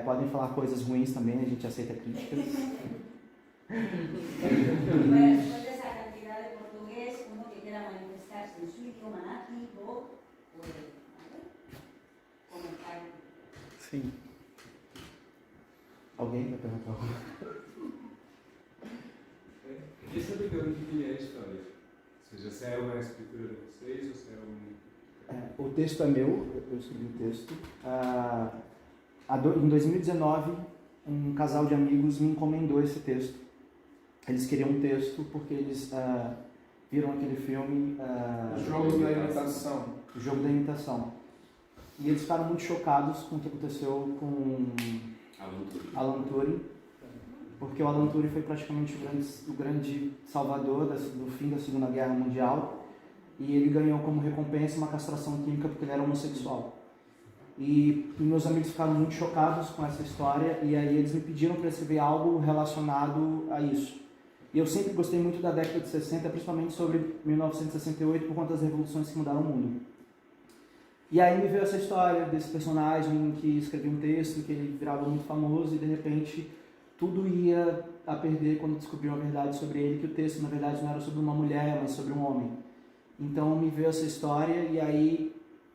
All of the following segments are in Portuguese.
podem falar coisas ruins também, a gente aceita críticas. Después de esa cantidad de portugués, uno que quiera manifestarse en su idioma nativo puede comentar. Sim. Alguém vai perguntar alguma coisa? Eu queria saber de onde vinha a história. Ou seja, se é uma escritura de vocês ou se é um... O texto é meu, eu escrevi o texto. Em 2019, um casal de amigos me encomendou esse texto. Eles queriam um texto porque eles viram aquele filme... O Jogo da Imitação. O Jogo da Imitação. E eles ficaram muito chocados com o que aconteceu com Alan Turing, porque o Alan Turing foi praticamente o grande salvador do fim da Segunda Guerra Mundial, e ele ganhou como recompensa uma castração química porque ele era homossexual. E meus amigos ficaram muito chocados com essa história, e aí eles me pediram para escrever algo relacionado a isso. E eu sempre gostei muito da década de 60, principalmente sobre 1968, por conta das revoluções que mudaram o mundo. E aí me veio essa história desse personagem que escrevia um texto, que ele virava muito famoso, e de repente tudo ia a perder quando descobriram a verdade sobre ele, que o texto na verdade não era sobre uma mulher, mas sobre um homem. Então me veio essa história, e aí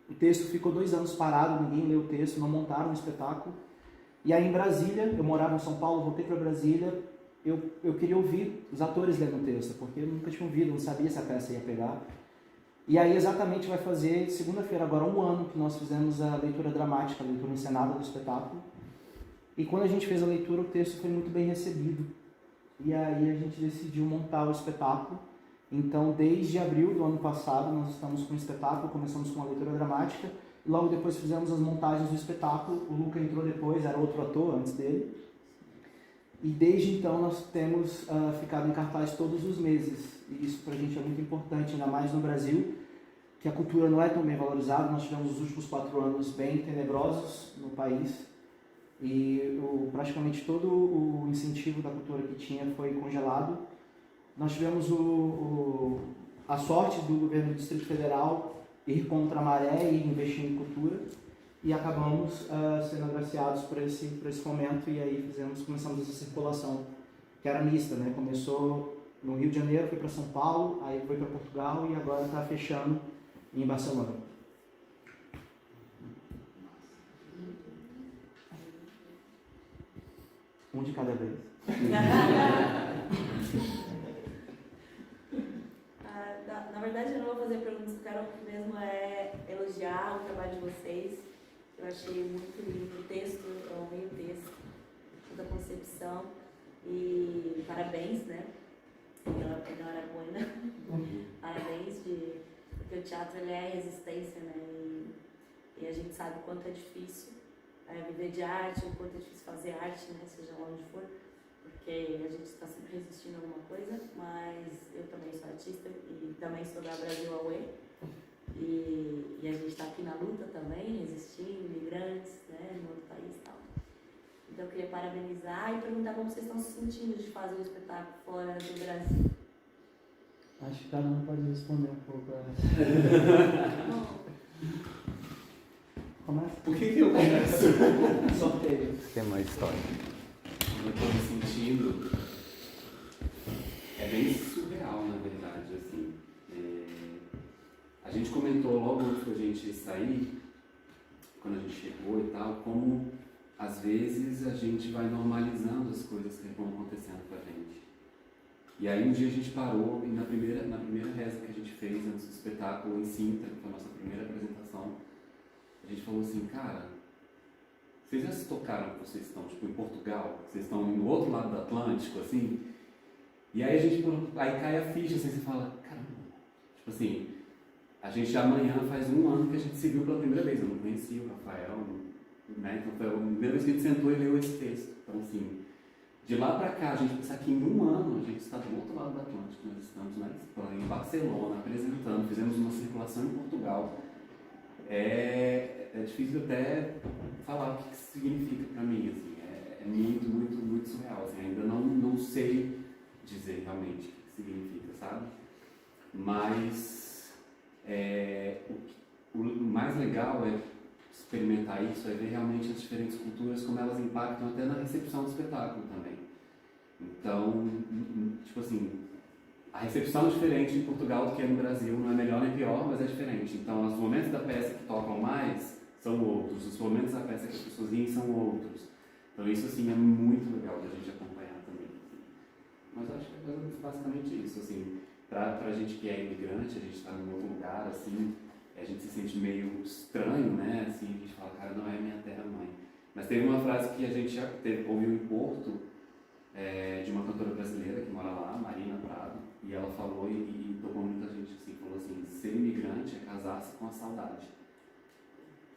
o texto ficou 2 anos parado, ninguém leu o texto, não montaram um espetáculo. E aí em Brasília, eu morava em São Paulo, voltei para Brasília, eu queria ouvir os atores lendo o texto, porque eu nunca tinha ouvido, não sabia se a peça ia pegar. E aí exatamente vai fazer, segunda-feira, agora 1 ano, que nós fizemos a leitura dramática, a leitura encenada do espetáculo. E quando a gente fez a leitura, o texto foi muito bem recebido. E aí a gente decidiu montar o espetáculo. Então, desde abril do ano passado, nós estamos com o espetáculo, começamos com a leitura dramática, e logo depois fizemos as montagens do espetáculo. O Luca entrou depois, era outro ator antes dele. E desde então nós temos ficado em cartaz todos os meses. E isso pra gente é muito importante, ainda mais no Brasil, que a cultura não é tão bem valorizada. Nós tivemos os últimos 4 anos bem tenebrosos no país. E praticamente todo o incentivo da cultura que tinha foi congelado. Nós tivemos a sorte do governo do Distrito Federal ir contra a maré e investir em cultura, e acabamos sendo agraciados por esse momento, e aí começamos essa circulação, que era mista, né? Começou no Rio de Janeiro, foi para São Paulo, aí foi para Portugal, e agora está fechando em Barcelona. Um de cada vez. Na verdade, eu não vou fazer perguntas, eu quero mesmo elogiar o trabalho de vocês. Eu achei muito lindo o texto, eu amei o texto, toda a concepção. E parabéns, né? Enhorabuena. Parabéns, porque o teatro ele é resistência, né? E a gente sabe o quanto é difícil viver de arte, o quanto é difícil fazer arte, né? Seja lá onde for. Porque a gente está sempre resistindo a alguma coisa, mas eu também sou artista e também sou da Brasil Away. E a gente está aqui na luta também, resistindo, imigrantes, né, no outro país e tal. Então eu queria parabenizar e perguntar como vocês estão se sentindo de fazer um espetáculo fora do Brasil. Acho que cada um pode responder um pouco. Começa? Por que eu começo? Sorteio. Tem uma história. Eu estou me sentindo... É bem surreal, na verdade, assim. A gente comentou logo antes da gente sair, quando a gente chegou e tal, como às vezes a gente vai normalizando as coisas que vão acontecendo com a gente. E aí um dia a gente parou e na primeira reza que a gente fez antes do espetáculo em Sintra, que foi a nossa primeira apresentação, a gente falou assim, cara, vocês já se tocaram que vocês estão tipo, em Portugal, que vocês estão no outro lado do Atlântico, assim? E aí aí cai a ficha, assim, você fala, caramba, tipo assim, a gente amanhã faz 1 ano que a gente se viu pela primeira vez, eu não conhecia o Rafael, né? Então foi a primeira vez que a gente sentou e leu esse texto. Então assim, de lá pra cá, a gente pensar que em 1 ano a gente está do outro lado do Atlântico, nós estamos na Espanha, em Barcelona, apresentando, fizemos uma circulação em Portugal. É difícil até falar o que isso significa para mim, assim, é muito, muito, muito surreal, assim, ainda não sei dizer realmente o que significa, sabe? Mas o mais legal é experimentar isso, é ver realmente as diferentes culturas, como elas impactam até na recepção do espetáculo também. Então, tipo assim, a recepção é diferente em Portugal do que é no Brasil, não é melhor nem pior, mas é diferente. Então, os momentos da peça que tocam mais são outros, os momentos da peça que as pessoas riem são outros. Então, isso assim é muito legal da gente acompanhar também. Mas eu acho que é basicamente isso, assim, pra gente que é imigrante, a gente está num outro lugar, assim, a gente se sente meio estranho, né? Assim, a gente fala, cara, não é minha terra-mãe. Mas teve uma frase que a gente ouviu em Porto, de uma cantora brasileira que mora lá, Marina Prado, e ela falou e tocou muita gente, assim, falou assim, ser imigrante é casar-se com a saudade.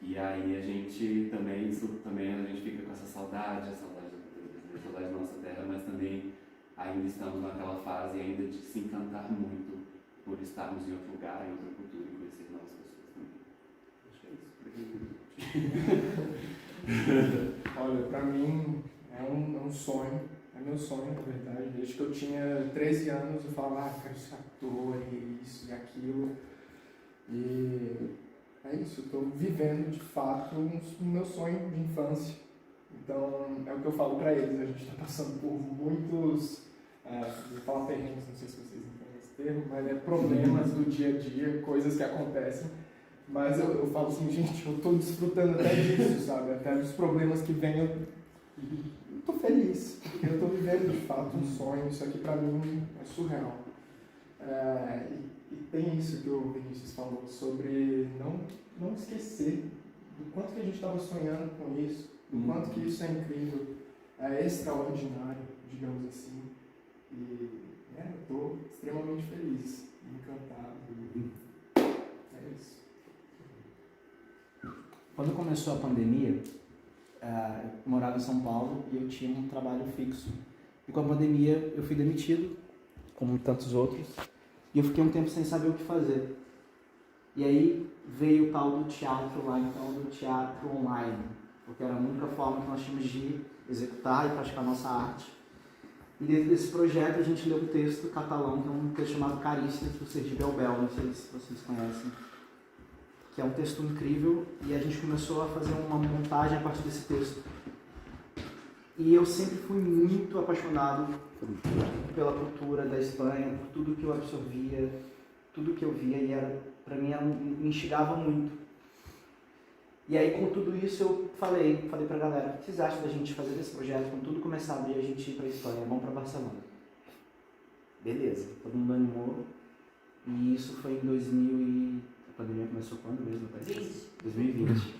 E aí a gente também, a gente fica com essa saudade, a saudade da nossa terra, mas também ainda estamos naquela fase ainda de se encantar muito por estarmos em outro lugar, em outra cultura e conhecer novas pessoas também. Acho que é isso. Olha, pra mim é um sonho, é meu sonho, na verdade. Desde que eu tinha 13 anos eu falava, quero ser ator, e isso e aquilo. E é isso, eu estou vivendo de fato o meu sonho de infância. Então é o que eu falo pra eles, a gente está passando por muitos, vou falar perrengues, não sei se vocês entendem esse termo, mas é problemas do dia a dia, coisas que acontecem. Mas eu falo assim, gente, eu estou desfrutando até disso, sabe? Até dos problemas que vêm, eu estou feliz, porque eu estou vivendo de fato um sonho, isso aqui pra mim é surreal. E tem isso que o Vinícius falou, sobre não esquecer do quanto que a gente estava sonhando com isso, do quanto que isso é incrível, é extraordinário, digamos assim. E eu estou extremamente feliz, encantado. É isso. Quando começou a pandemia, eu morava em São Paulo e eu tinha um trabalho fixo. E com a pandemia eu fui demitido, como tantos outros, e eu fiquei um tempo sem saber o que fazer. E aí veio o tal do teatro lá, então, do teatro online, porque era a única forma que nós tínhamos de executar e praticar nossa arte. E dentro desse projeto a gente leu um texto catalão, que é um texto chamado Carícias, do Sergi Belbel, não sei se vocês conhecem, que é um texto incrível, e a gente começou a fazer uma montagem a partir desse texto. E eu sempre fui muito apaixonado pela cultura da Espanha, por tudo que eu absorvia, tudo que eu via, e para mim me instigava muito. E aí, com tudo isso, eu falei pra galera, o que vocês acham da gente fazer esse projeto, quando tudo começar a abrir, a gente ir pra Espanha, vamos pra Barcelona. Beleza, todo mundo animou, e isso foi em 2000 e... A pandemia começou quando mesmo? 2020.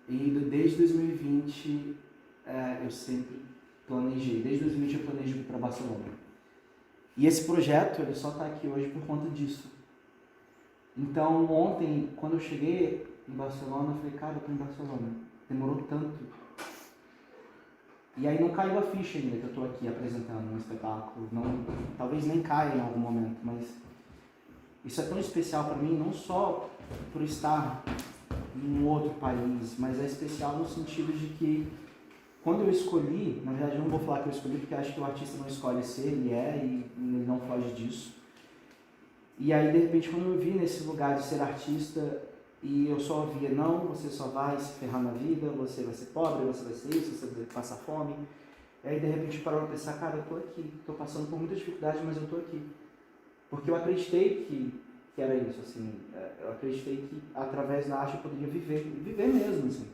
E desde 2020 eu sempre planejei. Desde 2020 eu planejei ir para Barcelona. E esse projeto ele só está aqui hoje por conta disso. Então ontem, quando eu cheguei em Barcelona, eu falei, cara, eu estou em Barcelona. Demorou tanto. E aí não caiu a ficha ainda que eu estou aqui apresentando um espetáculo. Não, talvez nem caia em algum momento, mas... Isso é tão especial para mim, não só por estar em um outro país, mas é especial no sentido de que quando eu escolhi, na verdade eu não vou falar que eu escolhi porque eu acho que o artista não escolhe ser, ele é e ele não foge disso. E aí de repente quando eu vi nesse lugar de ser artista e eu só via, não, você só vai se ferrar na vida, você vai ser pobre, você vai ser isso, você vai passar fome. E aí de repente parou para pensar, cara, eu tô aqui, tô passando por muita dificuldade, mas eu tô aqui. Porque eu acreditei que era isso, assim, eu acreditei que através da arte eu poderia viver mesmo, assim.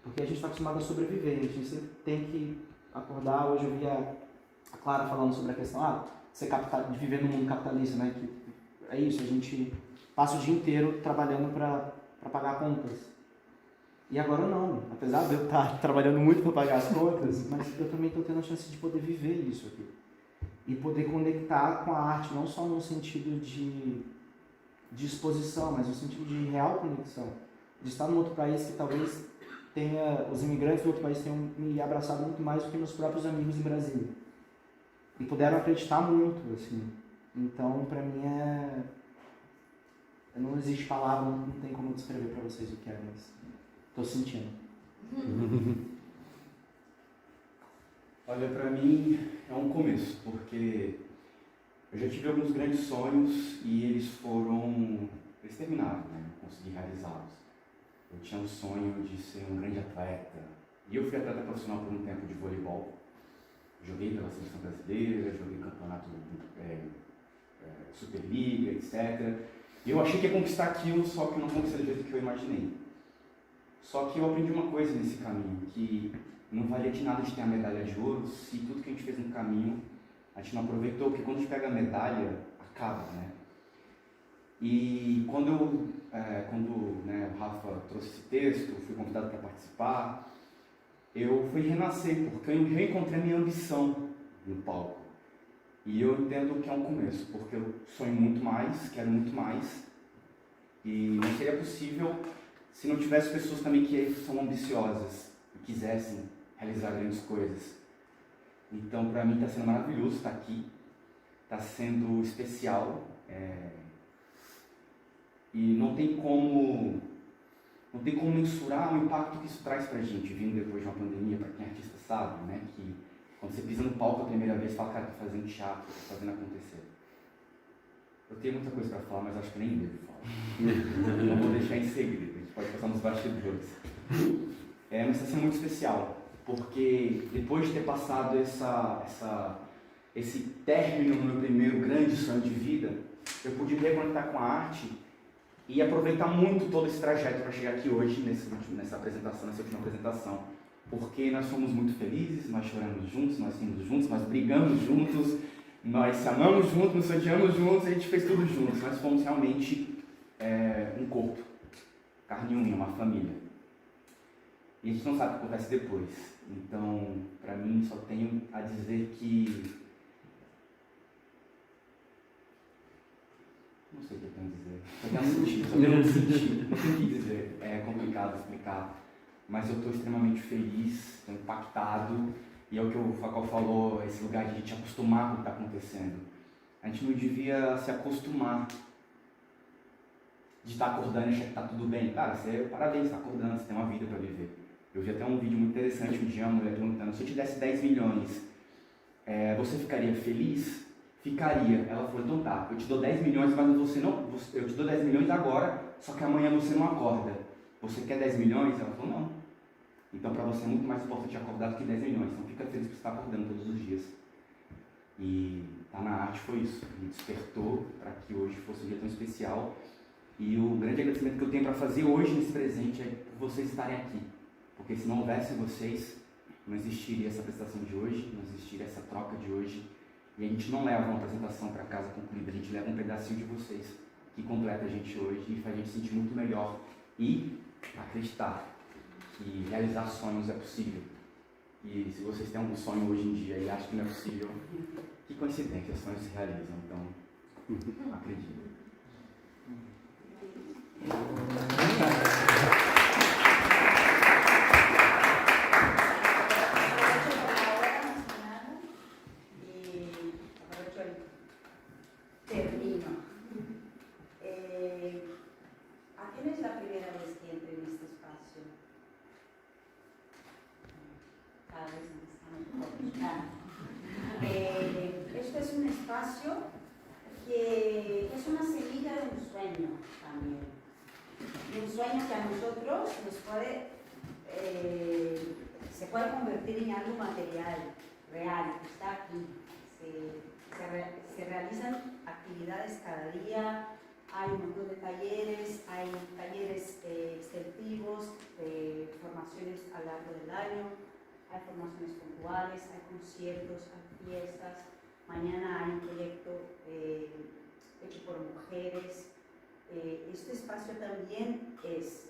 Porque a gente está acostumado a sobreviver, a gente sempre tem que acordar. Hoje eu vi a Clara falando sobre a questão de viver no mundo capitalista, né, que é isso, a gente passa o dia inteiro trabalhando para pagar contas. E agora não, apesar de eu estar trabalhando muito para pagar as contas, mas eu também estou tendo a chance de poder viver isso aqui. E poder conectar com a arte, não só no sentido de exposição, mas no sentido de real conexão. De estar num outro país que talvez tenha, os imigrantes do outro país tenham me abraçado muito mais do que meus próprios amigos em Brasília. E puderam acreditar muito, assim. Então, pra mim não existe palavra, não tem como descrever pra vocês o que é, mas tô sentindo. Olha, para mim é um começo, porque eu já tive alguns grandes sonhos e eles terminaram, né? Eu consegui realizá-los. Eu tinha um sonho de ser um grande atleta. E eu fui atleta profissional por um tempo de voleibol. Joguei pela seleção brasileira, joguei campeonato Superliga, etc. E eu achei que ia conquistar aquilo, só que eu não conquistei do jeito que eu imaginei. Só que eu aprendi uma coisa nesse caminho, que não valia de nada a gente ter a medalha de ouro se tudo que a gente fez no caminho a gente não aproveitou, porque quando a gente pega a medalha, acaba, né? E quando o Rafa trouxe esse texto, fui convidado para participar, eu fui renascer, porque eu reencontrei a minha ambição no palco. E eu entendo que é um começo, porque eu sonho muito mais, quero muito mais, e não seria possível se não tivesse pessoas também que são ambiciosas e quisessem realizar grandes coisas. Então, para mim, está sendo maravilhoso estar aqui, está sendo especial, e não tem como mensurar o impacto que isso traz para a gente, vindo depois de uma pandemia, para quem é artista sabe, né, que quando você pisa no palco a primeira vez, você fala, cara, estou fazendo teatro, estou fazendo acontecer. Eu tenho muita coisa para falar, mas acho que nem devo falar. Não vou deixar em segredo, a gente pode passar nos bastidores. Mas está sendo muito especial, porque depois de ter passado esse término no meu primeiro grande sonho de vida, eu pude reconectar com a arte e aproveitar muito todo esse trajeto para chegar aqui hoje, nessa última apresentação. Porque nós somos muito felizes, nós choramos juntos, nós rimos juntos, nós brigamos juntos, nós se amamos juntos, nos odiamos juntos, a gente fez tudo juntos. Nós fomos realmente um corpo, carne e unha, uma família. E a gente não sabe o que acontece depois. Então, para mim, só tenho a dizer que... Não sei o que eu tenho a dizer. Só tenho a sentir. Não tenho o que dizer. É complicado explicar. Mas eu estou extremamente feliz, estou impactado. E é o que o Facol falou, esse lugar de a gente acostumar com o que está acontecendo. A gente não devia se acostumar de estar acordando e achar que está tudo bem. Cara, parabéns, está acordando, você tem uma vida para viver. Eu vi até um vídeo muito interessante um dia, uma mulher perguntando, se eu te desse 10 milhões, você ficaria feliz? Ficaria. Ela falou, então tá, eu te dou 10 milhões, mas você não, eu te dou 10 milhões agora, só que amanhã você não acorda. Você quer 10 milhões? Ela falou, não. Então para você é muito mais importante acordar do que 10 milhões. Então fica feliz por estar acordando todos os dias. E tá na arte foi isso. Me despertou para que hoje fosse um dia tão especial. E o grande agradecimento que eu tenho para fazer hoje nesse presente é por vocês estarem aqui. Porque se não houvesse vocês, não existiria essa apresentação de hoje, não existiria essa troca de hoje. E a gente não leva uma apresentação para casa concluída, a gente leva um pedacinho de vocês que completa a gente hoje e faz a gente sentir muito melhor. E acreditar que realizar sonhos é possível. E se vocês têm algum sonho hoje em dia e acham que não é possível, que coincidência, sonhos se realizam. Então, acredito. Este es un espacio que es una semilla de un sueño también. De un sueño que a nosotros nos puede, se puede convertir en algo material, real, que está aquí. Se realizan actividades cada día, hay un montón de talleres, hay talleres extensivos, formaciones a lo largo del año, hay formaciones puntuales, hay conciertos, hay fiestas. Mañana hay un proyecto hecho por mujeres. Este espacio también es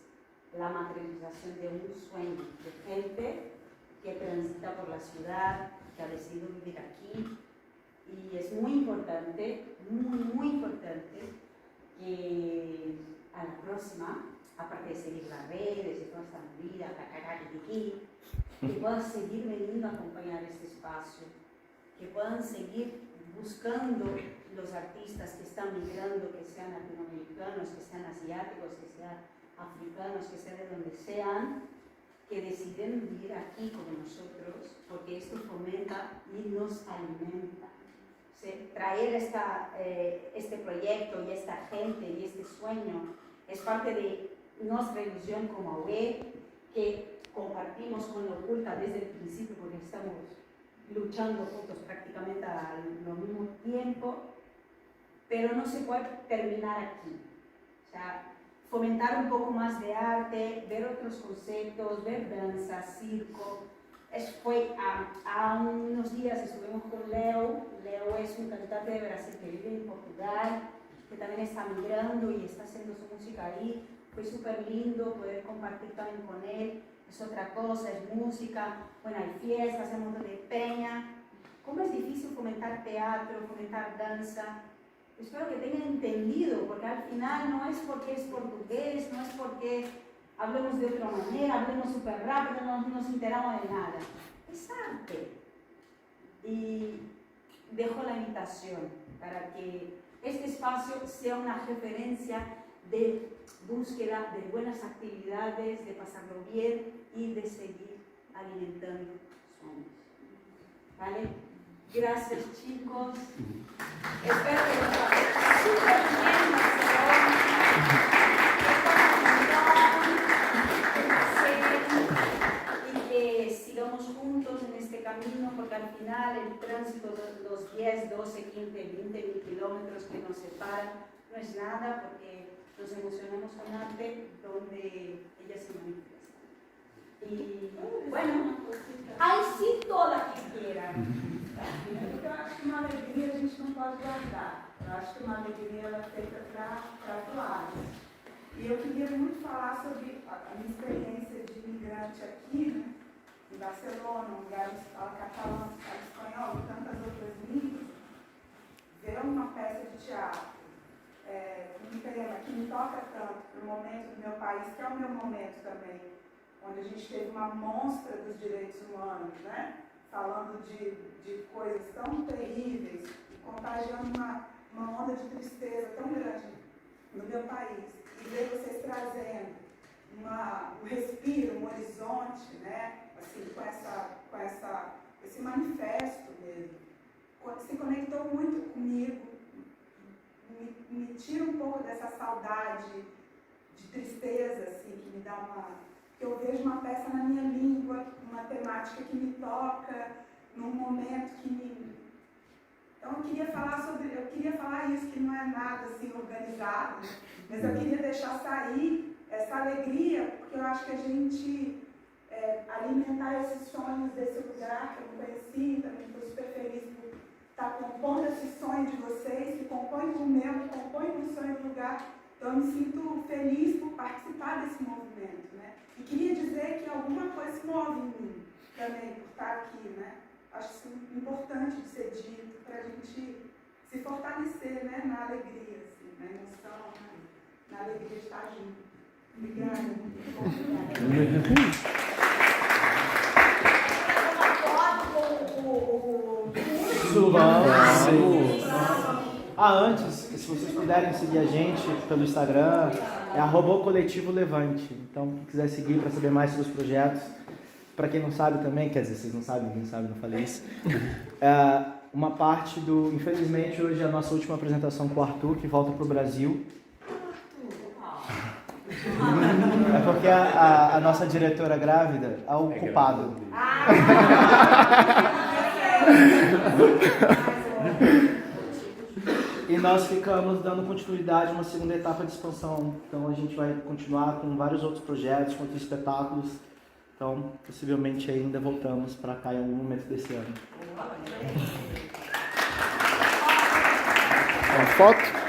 la materialización de un sueño de gente que transita por la ciudad, que ha decidido vivir aquí. Y es muy importante, muy importante que a la próxima, aparte de seguir las redes y toda esta movida, que puedan seguir veniendo a acompañar este espacio, que puedan seguir buscando los artistas que están migrando, que sean latinoamericanos, que sean asiáticos, que sean africanos, que sean de donde sean, que deciden vivir aquí como nosotros, porque esto fomenta y nos alimenta. Traer este proyecto y esta gente y este sueño es parte de nuestra ilusión como UE, que compartimos con la Oculta desde el principio porque estamos luchando juntos prácticamente al mismo tiempo, pero no se puede terminar aquí. O sea, fomentar un poco más de arte, ver otros conceptos, ver danza, circo. Fue a unos días estuvimos con Leo. Leo es un cantante de Brasil que vive en Portugal, que también está migrando y está haciendo su música ahí. Fue súper lindo poder compartir también con él. Es otra cosa, es música. Bueno, hay fiestas, hay un montón de peña. ¿Cómo es difícil fomentar teatro, fomentar danza? Espero que tengan entendido, porque al final no es porque es portugués, no es porque hablemos de otra manera, hablemos súper rápido, no nos enteramos de nada. Es arte. Y dejo la invitación para que este espacio sea una referencia de búsqueda de buenas actividades, de pasarlo bien y de seguir alimentando sueños. ¿Vale? Gracias, chicos. Espero que nos vaya súper bien, y que sigamos juntos en este camino, porque al final el tránsito de los 10, 12, 15, 20 mil kilómetros que nos separan no es nada, porque nos emocionamos con arte donde ella se manifiesta. Y bueno, aí sim toda que quieran. Porque eu acho que uma alegria a gente não pode guardar. Eu acho que uma alegria ela é feita para atuar. E eu queria muito falar sobre a minha experiência de imigrante aqui, né, em Barcelona, um lugar onde se fala catalão, se fala espanhol e tantas outras línguas. Ver uma peça de teatro que me toca tanto no momento do meu país, que é o meu momento também, onde a gente teve uma monstra dos direitos humanos, né? Falando de coisas tão terríveis e contagiando uma onda de tristeza tão grande no meu país. E ver vocês trazendo um respiro, um horizonte, né? Assim, com esse manifesto mesmo. Se conectou muito comigo, me tira um pouco dessa saudade de tristeza, assim, que me dá que eu vejo uma peça na minha língua, uma temática que me toca, num momento que me... Então eu queria falar isso, que não é nada assim organizado, né? Mas eu queria deixar sair essa alegria, porque eu acho que a gente alimentar esses sonhos desse lugar que eu não conheci, também estou super feliz por estar compondo esse sonho de vocês, que compõe com o meu, que compõe com o sonho do lugar. Então eu me sinto feliz por participar desse movimento, né? E queria dizer que alguma coisa se move em mim também, por estar aqui, né? Acho isso importante de ser dito, para a gente se fortalecer, né? Na alegria, assim, na emoção, né? Na alegria de estar junto. Obrigada. Antes, se vocês puderem seguir a gente pelo Instagram, é @coletivolevante. Então, quem quiser seguir para saber mais sobre os projetos, para quem não sabe também, quer dizer, vocês não sabem, ninguém sabe, não falei isso. Uma parte do... Infelizmente, hoje é a nossa última apresentação com o Arthur, que volta para o Brasil. É porque a nossa diretora grávida é o culpado. E nós ficamos dando continuidade a uma segunda etapa de expansão. Então a gente vai continuar com vários outros projetos, com outros espetáculos. Então, possivelmente ainda voltamos para cá em algum momento desse ano. Uma foto?